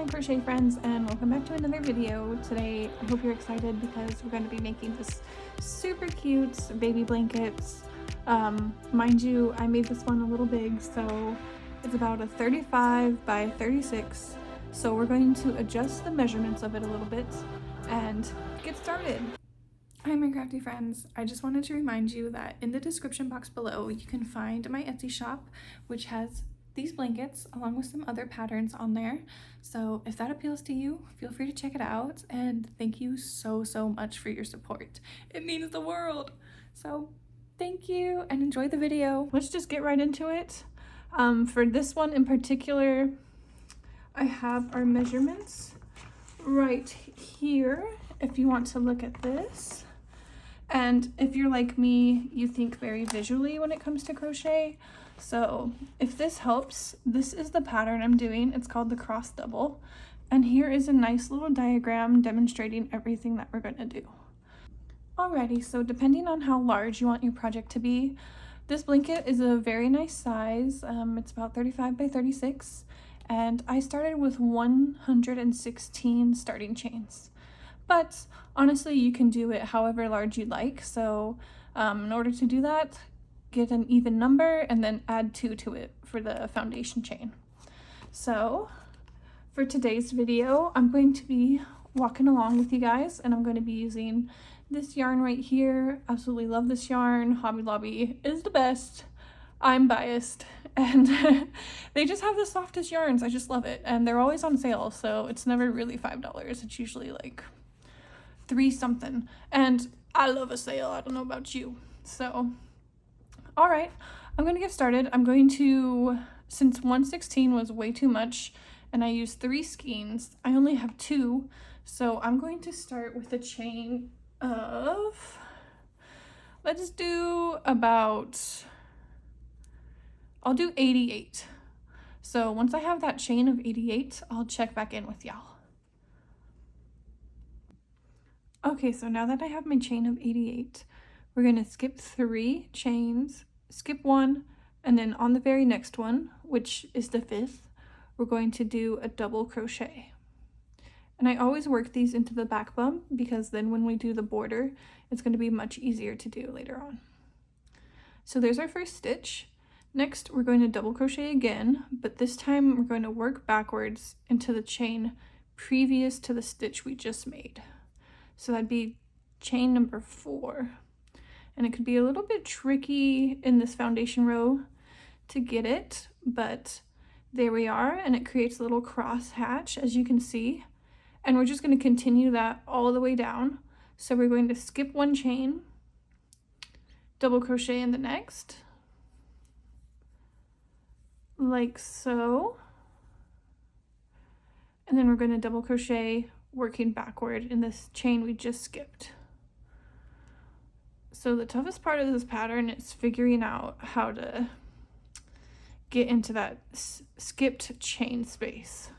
crochet friends, and welcome back to another video. Today I hope you're excited because we're going to be making this super cute baby blankets. Mind you, I made this one a little big, so it's about a 35 by 36, so we're going to adjust the measurements of it a little bit and get started. Hi my crafty friends, I just wanted to remind you that in the description box below you can find my Etsy shop, which has these blankets along with some other patterns on there. So if that appeals to you, feel free to check it out, and thank you so much for your support. It means the world. So thank you and enjoy the video. Let's just get right into it. For this one in particular, I have our measurements right here if you want to look at this. And if you're like me, you think very visually when it comes to crochet. So if this helps, this is the pattern I'm doing. It's called the cross double. And here is a nice little diagram demonstrating everything that we're going to do. Alrighty, so depending on how large you want your project to be, this blanket is a very nice size. It's about 35 by 36. And I started with 116 starting chains. But honestly, you can do it however large you'd like. So in order to do that, get an even number and then add 2 to it for the foundation chain. So for today's video, I'm going to be walking along with you guys, and I'm going to be using this yarn right here. Absolutely love this yarn. Hobby Lobby is the best. I'm biased, and they just have the softest yarns. I just love it, and they're always on sale, so it's never really $5. It's usually like 3 something, and I love a sale. I don't know about you. So all right, I'm going to get started. I'm going to, since 116 was way too much and I used 3 skeins, I only have 2. So I'm going to start with a chain of, let's do about, I'll do 88. So once I have that chain of 88, I'll check back in with y'all. Okay, so now that I have my chain of 88, we're going to skip 3 chains, skip 1, and then on the very next one, which is the 5th, we're going to do a double crochet. And I always work these into the back bump because then when we do the border, it's going to be much easier to do later on. So there's our first stitch. Next, we're going to double crochet again, but this time we're going to work backwards into the chain previous to the stitch we just made. So that'd be chain number 4. And it could be a little bit tricky in this foundation row to get it, but there we are, and it creates a little cross hatch, as you can see. And we're just going to continue that all the way down. So we're going to skip 1 chain, double crochet in the next, like so. And then we're going to double crochet working backward in this chain we just skipped. So the toughest part of this pattern is figuring out how to get into that skipped chain space.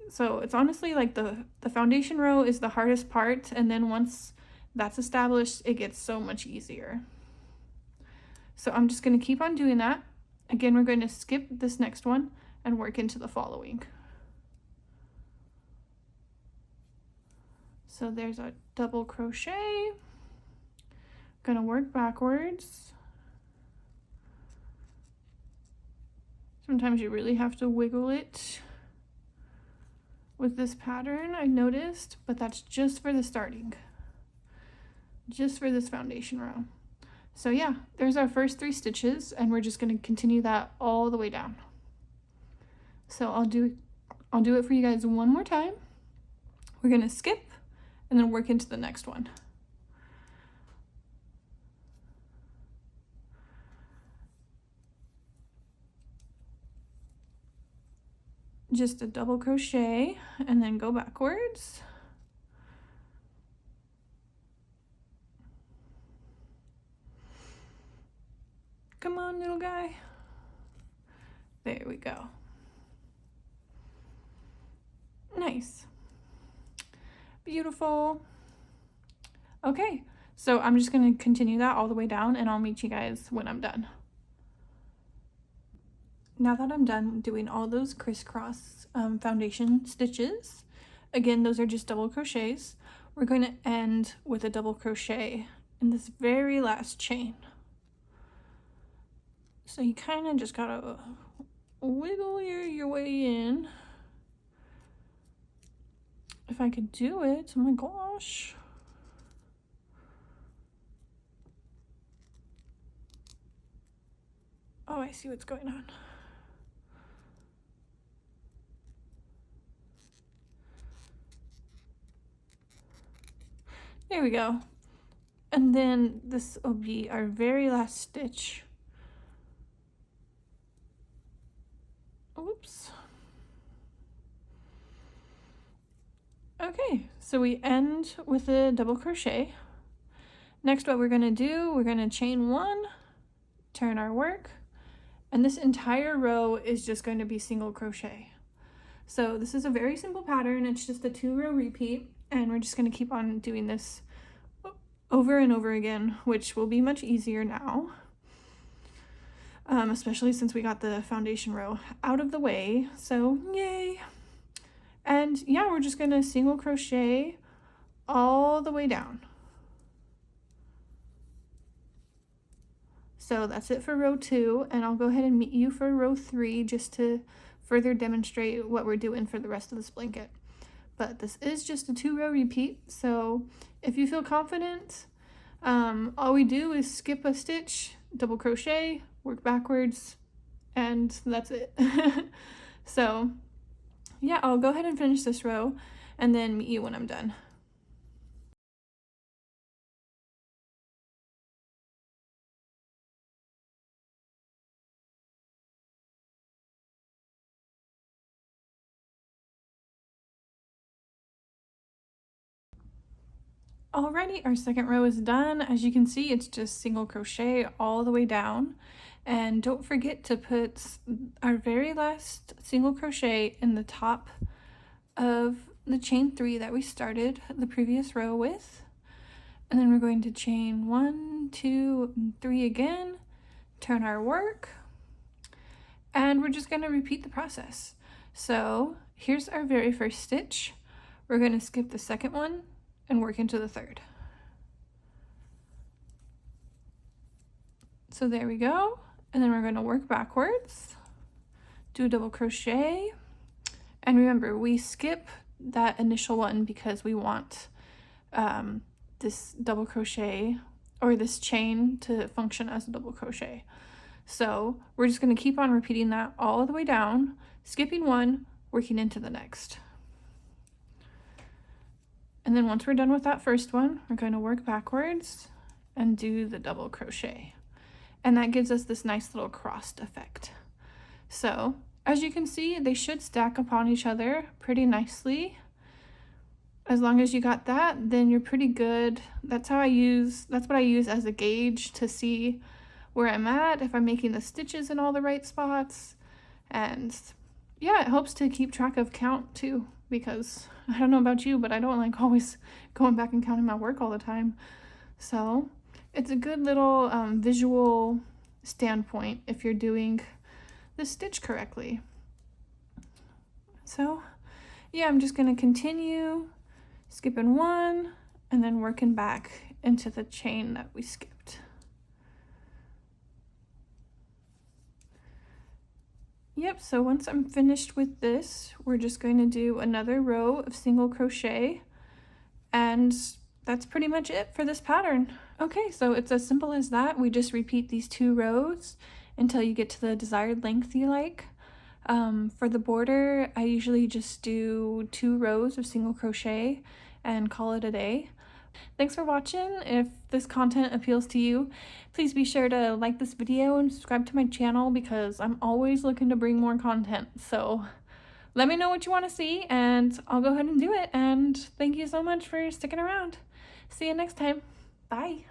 So it's honestly like the foundation row is the hardest part, and then once that's established, it gets so much easier. So I'm just going to keep on doing that. Again, we're going to skip this next one and work into the following. So there's a double crochet. Gonna work backwards. Sometimes you really have to wiggle it with this pattern, I noticed, but that's just for the starting, just for this foundation row. So yeah, there's our first 3 stitches, and we're just going to continue that all the way down. So I'll do it for you guys one more time. We're going to skip and then work into the next one. Just a double crochet and then go backwards. Come on, little guy. There we go. Nice. Beautiful. Okay, so I'm just going to continue that all the way down, and I'll meet you guys when I'm done. now that I'm done doing all those crisscross foundation stitches, again, those are just double crochets, we're going to end with a double crochet in this very last chain. So you kind of just gotta wiggle your way in. If I could do it, oh my gosh. Oh, I see what's going on. There we go. And then this will be our very last stitch. Oops. Okay, so we end with a double crochet. Next, what we're going to do, we're going to chain one, turn our work, and this entire row is just going to be single crochet. So this is a very simple pattern. It's just a 2-row repeat, and we're just going to keep on doing this over and over again, which will be much easier now, especially since we got the foundation row out of the way. So yay! And yeah, we're just going to single crochet all the way down. So that's it for row 2, and I'll go ahead and meet you for row 3 just to further demonstrate what we're doing for the rest of this blanket. But this is just a 2-row repeat, so if you feel confident, all we do is skip a stitch, double crochet, work backwards, and that's it. So yeah, I'll go ahead and finish this row and then meet you when I'm done. Alrighty, our second row is done. As you can see, it's just single crochet all the way down. And don't forget to put our very last single crochet in the top of the chain 3 that we started the previous row with. And then we're going to chain 1, 2, and 3 again, turn our work, and we're just going to repeat the process. So here's our very first stitch. We're going to skip the second one and work into the third. So there we go. And then we're going to work backwards, do a double crochet, and remember, we skip that initial one because we want this double crochet or this chain to function as a double crochet. So we're just going to keep on repeating that all the way down, skipping one, working into the next. And then once we're done with that first one, we're going to work backwards and do the double crochet. And that gives us this nice little crossed effect. So as you can see, they should stack upon each other pretty nicely. As long as you got that, then you're pretty good. That's what I use as a gauge to see where I'm at, if I'm making the stitches in all the right spots. And yeah, it helps to keep track of count too, because I don't know about you, but I don't like always going back and counting my work all the time. So it's a good little visual standpoint if you're doing the stitch correctly. So yeah, I'm just going to continue skipping one and then working back into the chain that we skipped. Yep, so once I'm finished with this, we're just going to do another row of single crochet, and that's pretty much it for this pattern. Okay, so it's as simple as that. We just repeat these 2 rows until you get to the desired length you like. For the border, I usually just do 2 rows of single crochet and call it a day. Thanks for watching. If this content appeals to you, please be sure to like this video and subscribe to my channel because I'm always looking to bring more content. So let me know what you want to see and I'll go ahead and do it. And thank you so much for sticking around. See you next time. Bye.